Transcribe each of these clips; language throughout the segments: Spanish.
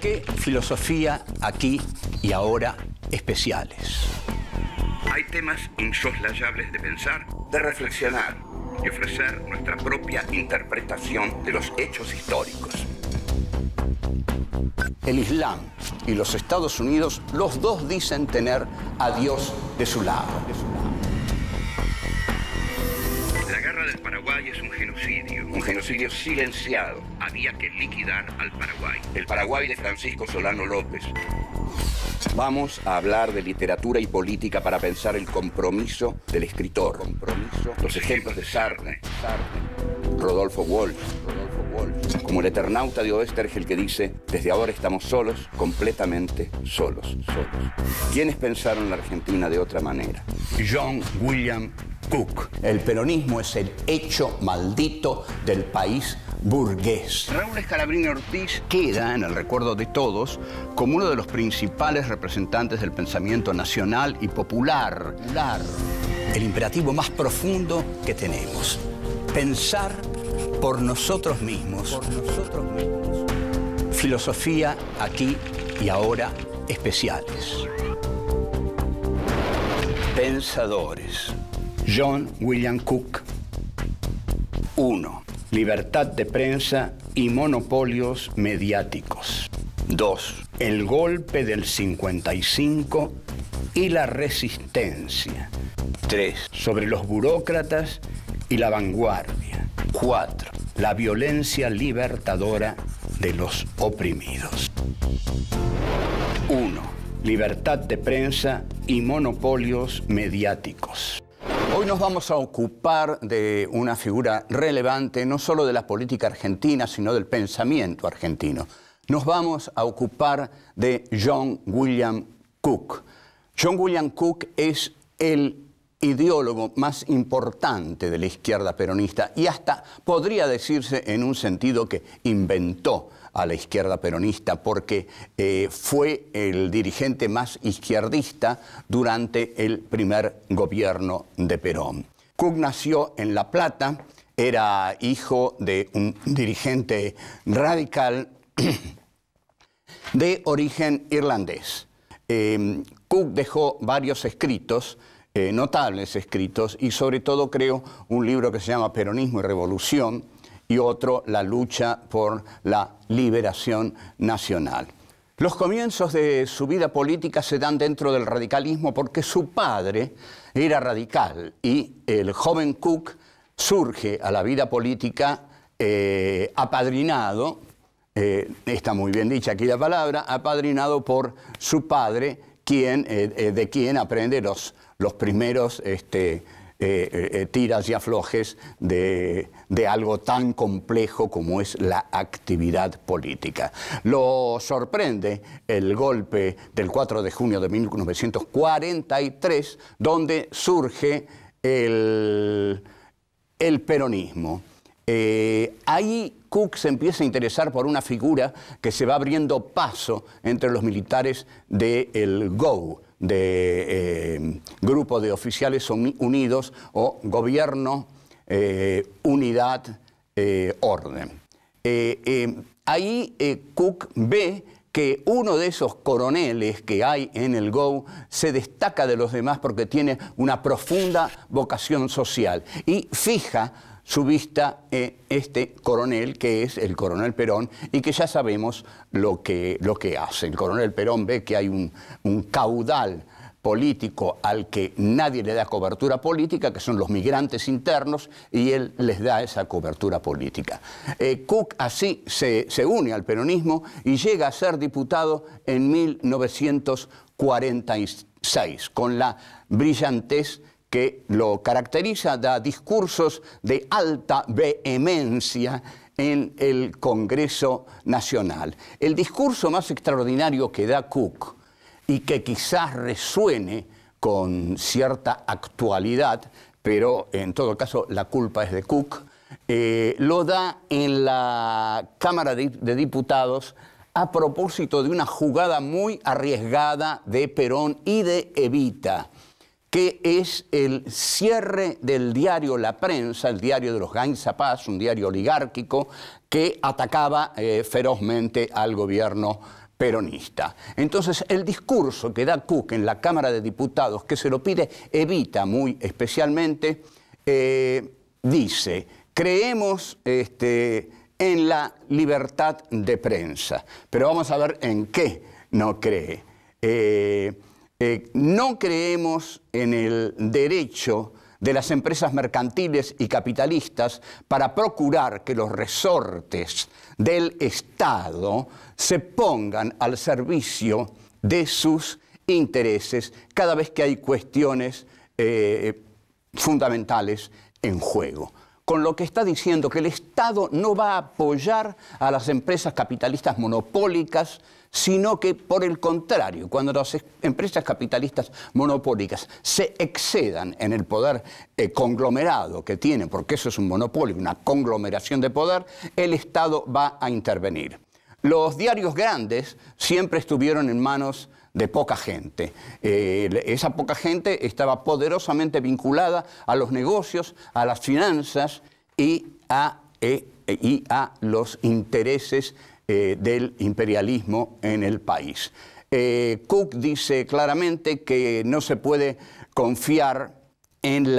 qué filosofía aquí y ahora especiales? Hay temas insoslayables de pensar, de reflexionar y ofrecer nuestra propia interpretación de los hechos históricos. El Islam y los Estados Unidos, los dos dicen tener a Dios de su lado. La guerra del Paraguay es un genocidio silenciado. Había que liquidar al Paraguay. El Paraguay de Francisco Solano López. Vamos a hablar de literatura y política para pensar el compromiso del escritor. Los ejemplos de Sartre, Rodolfo Walsh, como el Eternauta de Oestergel que dice: desde ahora estamos solos, completamente solos. ¿Quiénes pensaron la Argentina de otra manera? John William Cook. El peronismo es el hecho maldito del país burgués. Raúl Scalabrini Ortiz queda en el recuerdo de todos como uno de los principales representantes del pensamiento nacional y popular. El imperativo más profundo que tenemos: pensar por nosotros mismos. Filosofía aquí y ahora especiales. Pensadores. John William Cook. 1. Libertad de prensa y monopolios mediáticos. 2. El golpe del 55 y la resistencia. 3. Sobre los burócratas y la vanguardia. 4. La violencia libertadora de los oprimidos. 1. Libertad de prensa y monopolios mediáticos. Hoy nos vamos a ocupar de una figura relevante, no solo de la política argentina, sino del pensamiento argentino. Nos vamos a ocupar de John William Cook. John William Cook es el ideólogo más importante de la izquierda peronista y hasta podría decirse en un sentido que inventó a la izquierda peronista, porque fue el dirigente más izquierdista durante el primer gobierno de Perón. Cook nació en La Plata, era hijo de un dirigente radical de origen irlandés. Cook dejó varios escritos, notables escritos, y sobre todo creo un libro que se llama Peronismo y Revolución, y otro, La lucha por la liberación nacional. Los comienzos de su vida política se dan dentro del radicalismo porque su padre era radical y el joven Cook surge a la vida política apadrinado, está muy bien dicha aquí la palabra, apadrinado por su padre, de quien aprende los primeros tiras y aflojes de algo tan complejo como es la actividad política. Lo sorprende el golpe del 4 de junio de 1943, donde surge el peronismo. Ahí Cook se empieza a interesar por una figura que se va abriendo paso entre los militares del GO, de Grupo de Oficiales Unidos, o Gobierno, Unidad, Orden. Ahí Cook ve que uno de esos coroneles que hay en el GO se destaca de los demás porque tiene una profunda vocación social y fija su vista en este coronel, que es el coronel Perón, y que ya sabemos lo que hace. El coronel Perón ve que hay un caudal político al que nadie le da cobertura política, que son los migrantes internos, y él les da esa cobertura política. Cook así se une al peronismo y llega a ser diputado en 1946, con la brillantez que lo caracteriza, da discursos de alta vehemencia en el Congreso Nacional. El discurso más extraordinario que da Cook, y que quizás resuene con cierta actualidad, pero en todo caso la culpa es de Cook, lo da en la Cámara de Diputados a propósito de una jugada muy arriesgada de Perón y de Evita, que es el cierre del diario La Prensa, el diario de los Gainzapaz, un diario oligárquico que atacaba ferozmente al gobierno peronista. Entonces, el discurso que da Cook en la Cámara de Diputados, que se lo pide Evita muy especialmente, dice, creemos en la libertad de prensa, pero vamos a ver en qué no cree. No creemos en el derecho de las empresas mercantiles y capitalistas para procurar que los resortes del Estado se pongan al servicio de sus intereses cada vez que hay cuestiones fundamentales en juego. Con lo que está diciendo que el Estado no va a apoyar a las empresas capitalistas monopólicas, sino que, por el contrario, cuando las empresas capitalistas monopólicas se excedan en el poder conglomerado que tienen, porque eso es un monopolio, una conglomeración de poder, el Estado va a intervenir. Los diarios grandes siempre estuvieron en manos de poca gente. Esa poca gente estaba poderosamente vinculada a los negocios, a las finanzas y a los intereses del imperialismo en el país. Cook dice claramente que no se puede confiar en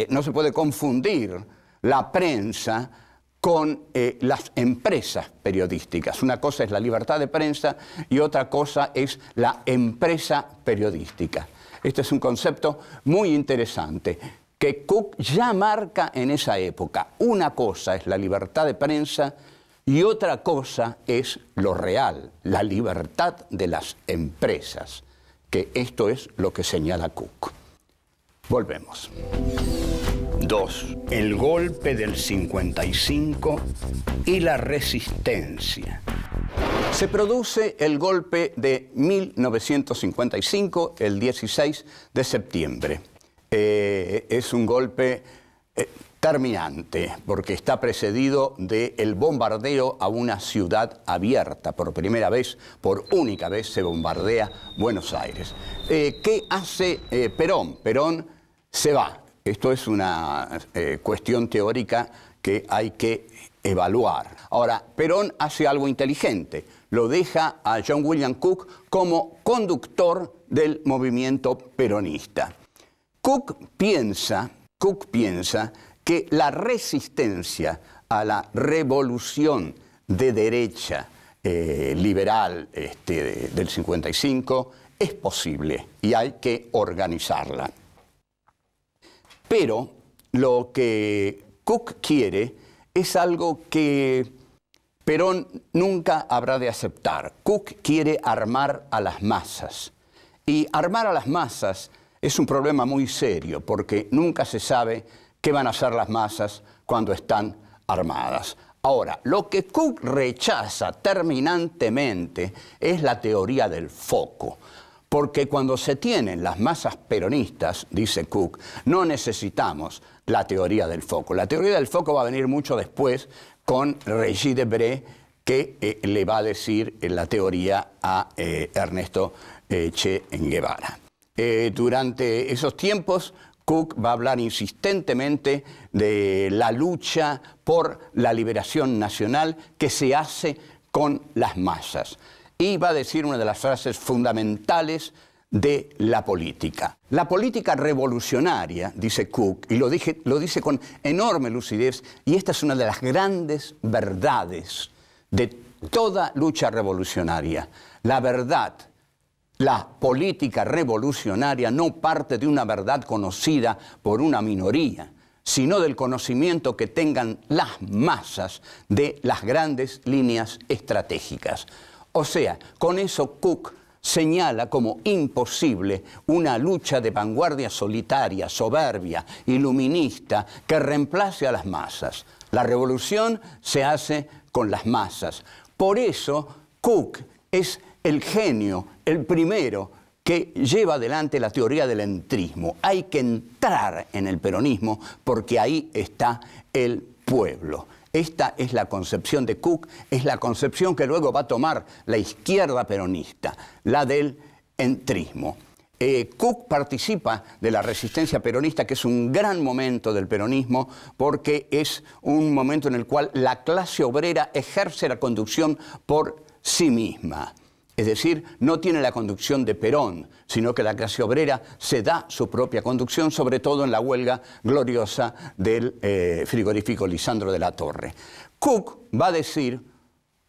no se puede confundir la prensa con las empresas periodísticas. Una cosa es la libertad de prensa y otra cosa es la empresa periodística. Este es un concepto muy interesante que Cook ya marca en esa época. Una cosa es la libertad de prensa y otra cosa es lo real, la libertad de las empresas, que esto es lo que señala Cook. Volvemos. 2. El golpe del 55 y la resistencia. Se produce el golpe de 1955, el 16 de septiembre. Es un golpe terminante, porque está precedido del bombardeo a una ciudad abierta. Por primera vez, por única vez, se bombardea Buenos Aires. ¿Qué hace Perón? Perón se va. Esto es una cuestión teórica que hay que evaluar. Ahora, Perón hace algo inteligente. Lo deja a John William Cook como conductor del movimiento peronista. Cook piensa que la resistencia a la revolución de derecha liberal del 55 es posible y hay que organizarla. Pero lo que Cook quiere es algo que Perón nunca habrá de aceptar. Cook quiere armar a las masas. Y armar a las masas es un problema muy serio, porque nunca se sabe qué van a hacer las masas cuando están armadas. Ahora, lo que Cook rechaza terminantemente es la teoría del foco. Porque cuando se tienen las masas peronistas, dice Cook, no necesitamos la teoría del foco. La teoría del foco va a venir mucho después con Regis Debray, que le va a decir la teoría a Ernesto Che Guevara. Durante esos tiempos, Cook va a hablar insistentemente de la lucha por la liberación nacional que se hace con las masas. Y va a decir una de las frases fundamentales de la política. La política revolucionaria, dice Cook, y lo dice con enorme lucidez, y esta es una de las grandes verdades de toda lucha revolucionaria. La verdad, la política revolucionaria no parte de una verdad conocida por una minoría, sino del conocimiento que tengan las masas de las grandes líneas estratégicas. O sea, con eso Cook señala como imposible una lucha de vanguardia solitaria, soberbia, iluminista, que reemplace a las masas. La revolución se hace con las masas. Por eso Cook es el genio, el primero que lleva adelante la teoría del entrismo. Hay que entrar en el peronismo porque ahí está el pueblo. Esta es la concepción de Cook, es la concepción que luego va a tomar la izquierda peronista, la del entrismo. Cook participa de la resistencia peronista, que es un gran momento del peronismo, porque es un momento en el cual la clase obrera ejerce la conducción por sí misma. Es decir, no tiene la conducción de Perón, sino que la clase obrera se da su propia conducción, sobre todo en la huelga gloriosa del frigorífico Lisandro de la Torre. Cook va a decir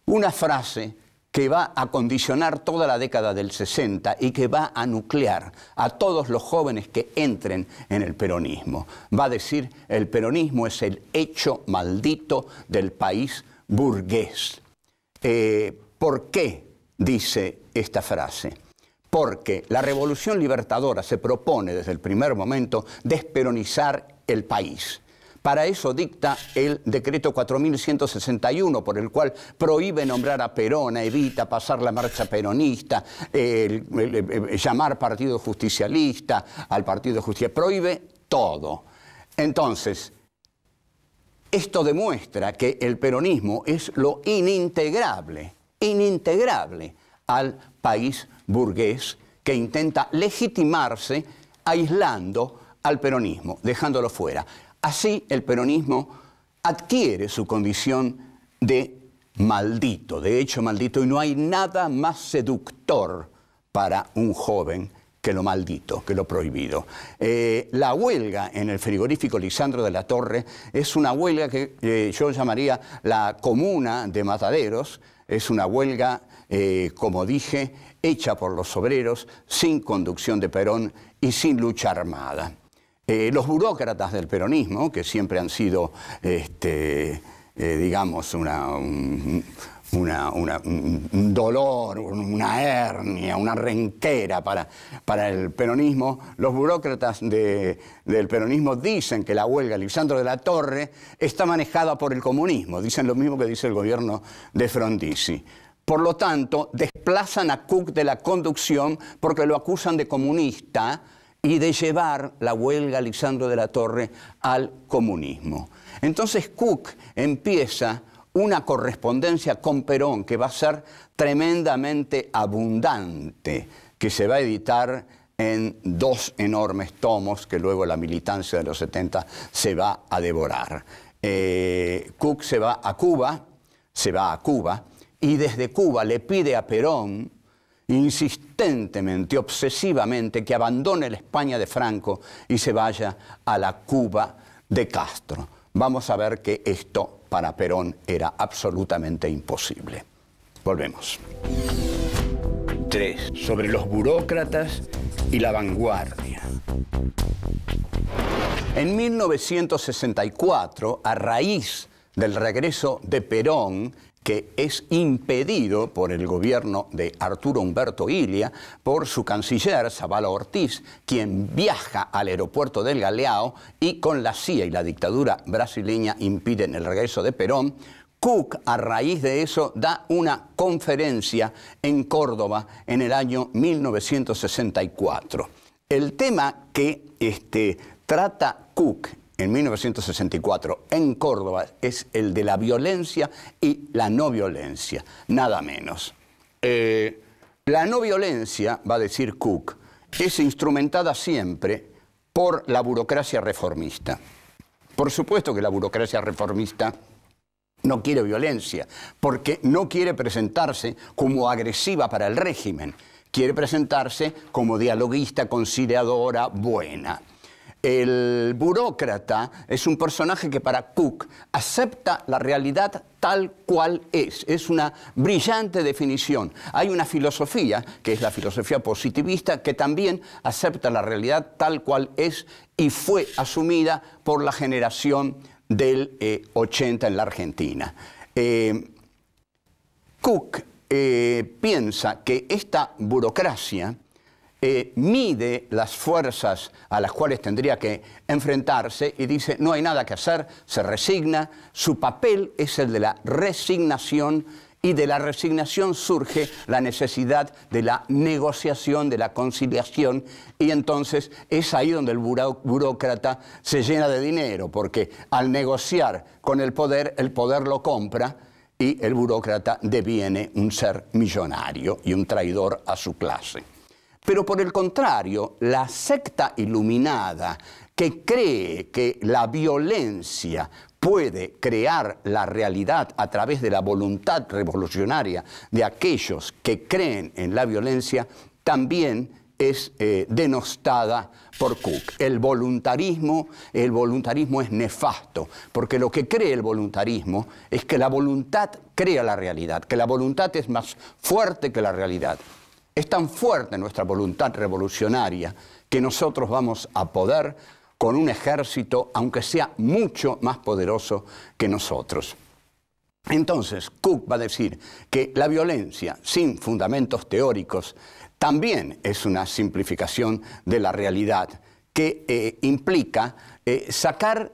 una frase que va a condicionar toda la década del 60 y que va a nuclear a todos los jóvenes que entren en el peronismo. Va a decir, el peronismo es el hecho maldito del país burgués. ¿Por qué dice esta frase? Porque la revolución libertadora se propone desde el primer momento desperonizar el país. Para eso dicta el decreto 4161, por el cual prohíbe nombrar a Perón, a Evita, pasar la marcha peronista, llamar partido justicialista al partido justicialista, prohíbe todo. Entonces, esto demuestra que el peronismo es lo inintegrable al país burgués que intenta legitimarse aislando al peronismo, dejándolo fuera. Así el peronismo adquiere su condición de maldito, de hecho maldito, y no hay nada más seductor para un joven que lo maldito, que lo prohibido. La huelga en el frigorífico Lisandro de la Torre es una huelga que yo llamaría la comuna de Mataderos. Es una huelga, como dije, hecha por los obreros, sin conducción de Perón y sin lucha armada. Los burócratas del peronismo, que siempre han sido, digamos, un dolor, una hernia, una renquera para el peronismo, los burócratas del peronismo dicen que la huelga Lisandro de la Torre está manejada por el comunismo. Dicen lo mismo que dice el gobierno de Frondizi. Por lo tanto, desplazan a Cook de la conducción porque lo acusan de comunista y de llevar la huelga Lisandro de la Torre al comunismo. Entonces Cook empieza una correspondencia con Perón que va a ser tremendamente abundante, que se va a editar en 2 enormes tomos que luego la militancia de los 70 se va a devorar. Cook se va a Cuba, y desde Cuba le pide a Perón insistentemente, obsesivamente, que abandone la España de Franco y se vaya a la Cuba de Castro. Vamos a ver que esto para Perón era absolutamente imposible. Volvemos. 3. Sobre los burócratas y la vanguardia. En 1964, a raíz del regreso de Perón, que es impedido por el gobierno de Arturo Umberto Illia, por su canciller, Zavala Ortiz, quien viaja al aeropuerto del Galeão y con la CIA y la dictadura brasileña impiden el regreso de Perón. Cook, a raíz de eso, da una conferencia en Córdoba en el año 1964. El tema que trata Cook en 1964 en Córdoba es el de la violencia y la no violencia, nada menos. La no violencia, va a decir Cook, es instrumentada siempre por la burocracia reformista. Por supuesto que la burocracia reformista no quiere violencia, porque no quiere presentarse como agresiva para el régimen, quiere presentarse como dialoguista, conciliadora, buena. El burócrata es un personaje que para Cook acepta la realidad tal cual es. Es una brillante definición. Hay una filosofía, que es la filosofía positivista, que también acepta la realidad tal cual es y fue asumida por la generación del 80 en la Argentina. Cook piensa que esta burocracia mide las fuerzas a las cuales tendría que enfrentarse y dice, no hay nada que hacer, se resigna. Su papel es el de la resignación y de la resignación surge la necesidad de la negociación, de la conciliación, y entonces es ahí donde el burócrata se llena de dinero, porque al negociar con el poder lo compra y el burócrata deviene un ser millonario y un traidor a su clase. Pero por el contrario, la secta iluminada que cree que la violencia puede crear la realidad a través de la voluntad revolucionaria de aquellos que creen en la violencia, también es denostada por Cook. El voluntarismo es nefasto, porque lo que cree el voluntarismo es que la voluntad crea la realidad, que la voluntad es más fuerte que la realidad. Es tan fuerte nuestra voluntad revolucionaria que nosotros vamos a poder con un ejército, aunque sea mucho más poderoso que nosotros. Entonces, Cook va a decir que la violencia sin fundamentos teóricos también es una simplificación de la realidad que implica sacar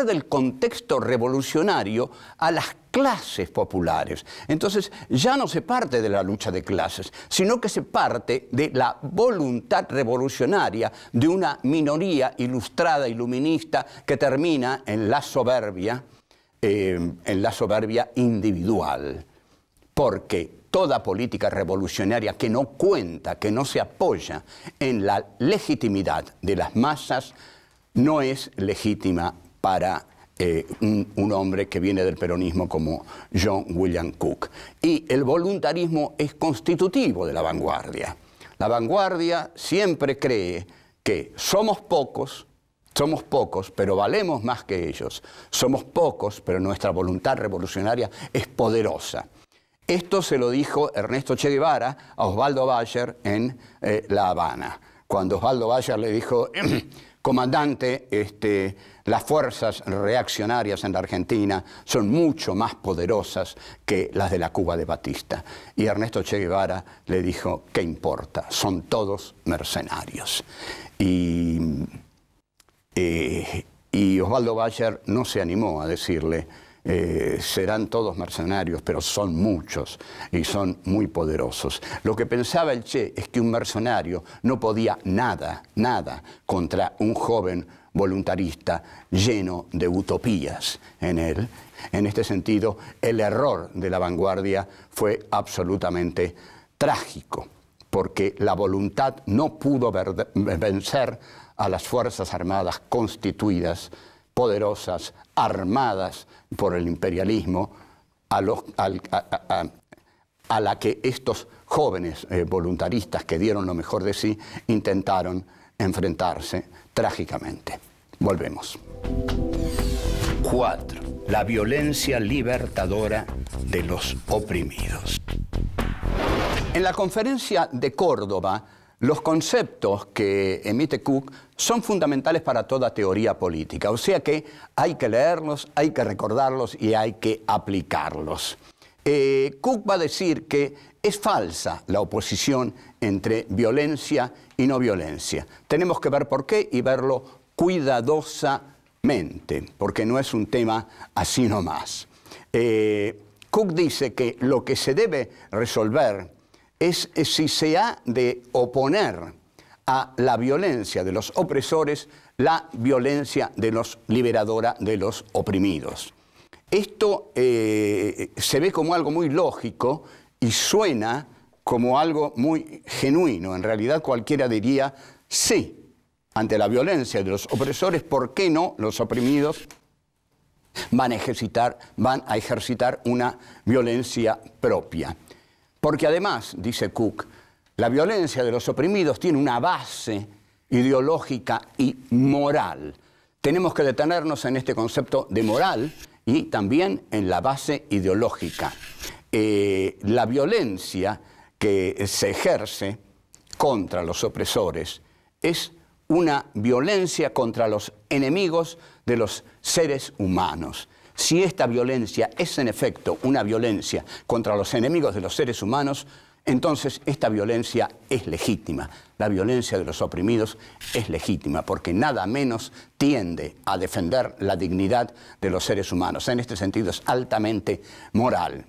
del contexto revolucionario a las clases populares. Entonces, ya no se parte de la lucha de clases, sino que se parte de la voluntad revolucionaria de una minoría ilustrada, iluminista, que termina en la soberbia individual. Porque toda política revolucionaria que no cuenta, que no se apoya en la legitimidad de las masas, no es legítima para un hombre que viene del peronismo como John William Cook. Y el voluntarismo es constitutivo de la vanguardia. La vanguardia siempre cree que somos pocos, pero valemos más que ellos. Somos pocos, pero nuestra voluntad revolucionaria es poderosa. Esto se lo dijo Ernesto Che Guevara a Osvaldo Bayer en La Habana, cuando Osvaldo Bayer le dijo: comandante, las fuerzas reaccionarias en la Argentina son mucho más poderosas que las de la Cuba de Batista. Y Ernesto Che Guevara le dijo: ¿qué importa? Son todos mercenarios. Y Osvaldo Bayer no se animó a decirle: serán todos mercenarios, pero son muchos y son muy poderosos. Lo que pensaba el Che es que un mercenario no podía nada contra un joven voluntarista lleno de utopías en él. En este sentido, el error de la vanguardia fue absolutamente trágico, porque la voluntad no pudo vencer a las Fuerzas Armadas constituidas, poderosas, armadas por el imperialismo, a la que estos jóvenes voluntaristas que dieron lo mejor de sí intentaron enfrentarse trágicamente. Volvemos. 4. La violencia libertadora de los oprimidos. En la conferencia de Córdoba, los conceptos que emite Cook son fundamentales para toda teoría política, o sea que hay que leerlos, hay que recordarlos y hay que aplicarlos. Cook va a decir que es falsa la oposición entre violencia y no violencia. Tenemos que ver por qué y verlo cuidadosamente, porque no es un tema así nomás. Cook dice que lo que se debe resolver es si se ha de oponer a la violencia de los opresores la violencia liberadora de los oprimidos. Esto se ve como algo muy lógico y suena como algo muy genuino. En realidad cualquiera diría sí, ante la violencia de los opresores, ¿por qué no los oprimidos van a ejercitar una violencia propia? Porque además, dice Cook, la violencia de los oprimidos tiene una base ideológica y moral. Tenemos que detenernos en este concepto de moral y también en la base ideológica. La violencia que se ejerce contra los opresores es una violencia contra los enemigos de los seres humanos. Si esta violencia es en efecto una violencia contra los enemigos de los seres humanos, entonces esta violencia es legítima. La violencia de los oprimidos es legítima porque nada menos tiende a defender la dignidad de los seres humanos. En este sentido es altamente moral.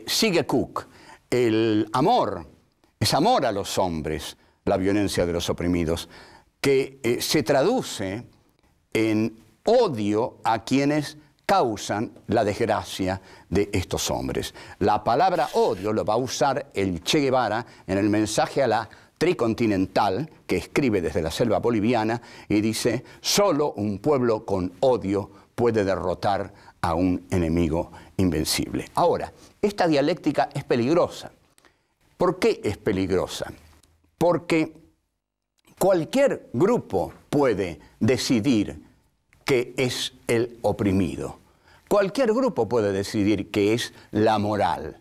Sigue Cook, el amor, es amor a los hombres, la violencia de los oprimidos, que se traduce en odio a quienes causan la desgracia de estos hombres. La palabra odio lo va a usar el Che Guevara en el mensaje a la tricontinental que escribe desde la selva boliviana y dice: solo un pueblo con odio puede derrotar a un enemigo invencible. Ahora, esta dialéctica es peligrosa. ¿Por qué es peligrosa? Porque cualquier grupo puede decidir que es el oprimido. Cualquier grupo puede decidir que es la moral.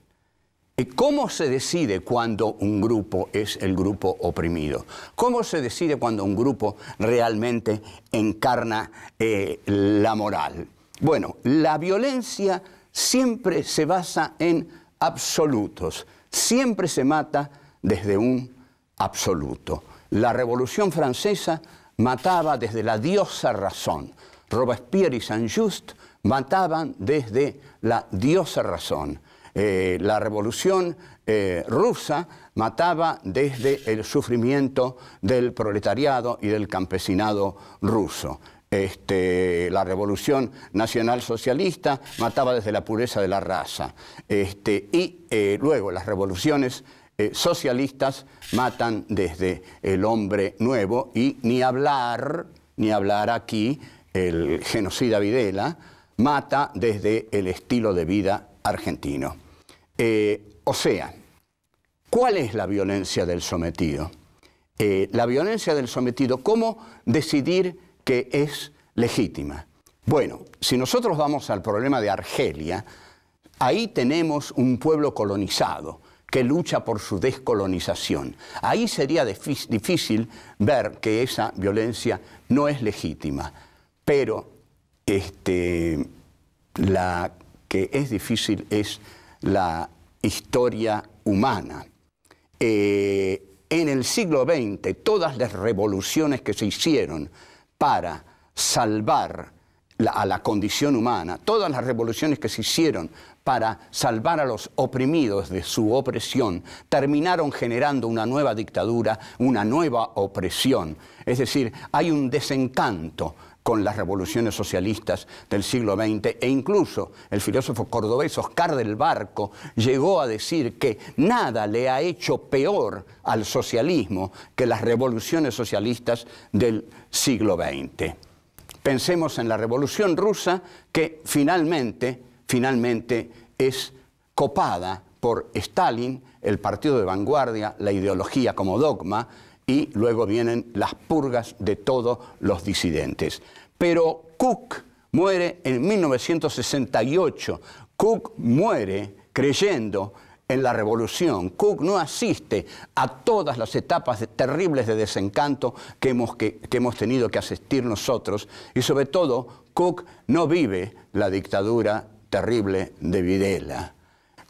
¿Cómo se decide cuando un grupo es el grupo oprimido? ¿Cómo se decide cuando un grupo realmente encarna la moral? Bueno, la violencia siempre se basa en absolutos. Siempre se mata desde un absoluto. La Revolución Francesa mataba desde la diosa razón. Robespierre y Saint-Just mataban desde la diosa razón. La Revolución rusa mataba desde el sufrimiento del proletariado y del campesinado ruso. La Revolución Nacional Socialista mataba desde la pureza de la raza. Luego las revoluciones socialistas matan desde el hombre nuevo, y ni hablar aquí, el genocida Videla mata desde el estilo de vida argentino. O sea, ¿cuál es la violencia del sometido? La violencia del sometido, ¿cómo decidir que es legítima? Bueno, si nosotros vamos al problema de Argelia, ahí tenemos un pueblo colonizado que lucha por su descolonización. Ahí sería difícil ver que esa violencia no es legítima, pero la que es difícil es la historia humana. En el siglo XX, todas las revoluciones que se hicieron para salvar a la condición humana, todas las revoluciones que se hicieron para salvar a los oprimidos de su opresión, terminaron generando una nueva dictadura, una nueva opresión. Es decir, hay un desencanto con las revoluciones socialistas del siglo XX, e incluso el filósofo cordobés Oscar del Barco llegó a decir que nada le ha hecho peor al socialismo que las revoluciones socialistas del siglo XX. Pensemos en la Revolución Rusa, que finalmente es copada por Stalin, el partido de vanguardia, la ideología como dogma, y luego vienen las purgas de todos los disidentes. Pero Cook muere en 1968. Cook muere creyendo en la revolución. Cook no asiste a todas las etapas terribles de desencanto que hemos tenido que asistir nosotros, y sobre todo Cook no vive la dictadura terrible de Videla.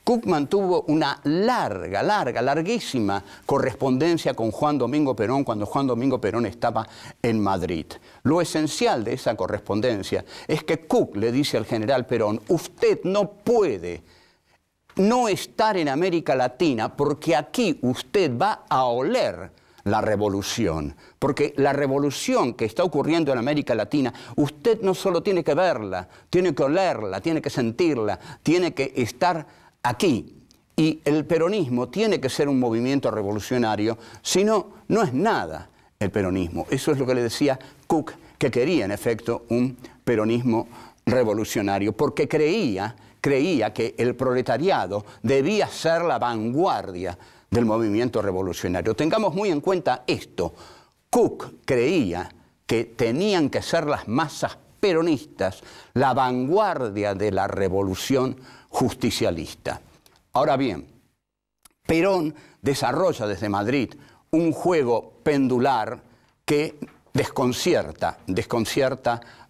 Cook mantuvo una larguísima correspondencia con Juan Domingo Perón cuando Juan Domingo Perón estaba en Madrid. Lo esencial de esa correspondencia es que Cook le dice al general Perón: usted no puede no estar en América Latina porque aquí usted va a oler la revolución. Porque la revolución que está ocurriendo en América Latina, usted no solo tiene que verla, tiene que olerla, tiene que sentirla, tiene que estar aquí. Y el peronismo tiene que ser un movimiento revolucionario, si no, no es nada el peronismo. Eso es lo que le decía Cook, que quería en efecto un peronismo revolucionario, porque creía que el proletariado debía ser la vanguardia del movimiento revolucionario. Tengamos muy en cuenta esto. Cook creía que tenían que ser las masas peronistas la vanguardia de la revolución justicialista. Ahora bien, Perón desarrolla desde Madrid un juego pendular que desconcierta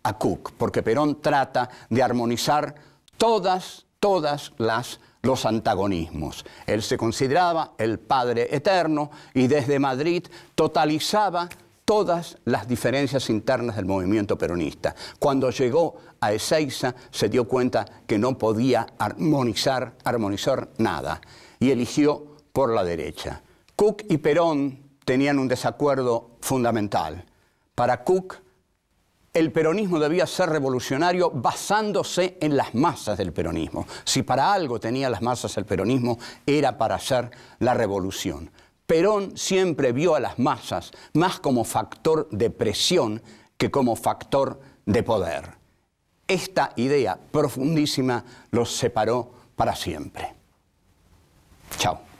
a Cook, porque Perón trata de armonizar todos los antagonismos. Él se consideraba el Padre Eterno y desde Madrid totalizaba todas las diferencias internas del movimiento peronista. Cuando llegó a Ezeiza se dio cuenta que no podía armonizar nada y eligió por la derecha. Cook y Perón tenían un desacuerdo fundamental. Para Cook, el peronismo debía ser revolucionario basándose en las masas del peronismo. Si para algo tenía las masas el peronismo, era para hacer la revolución. Perón siempre vio a las masas más como factor de presión que como factor de poder. Esta idea profundísima los separó para siempre. Chao.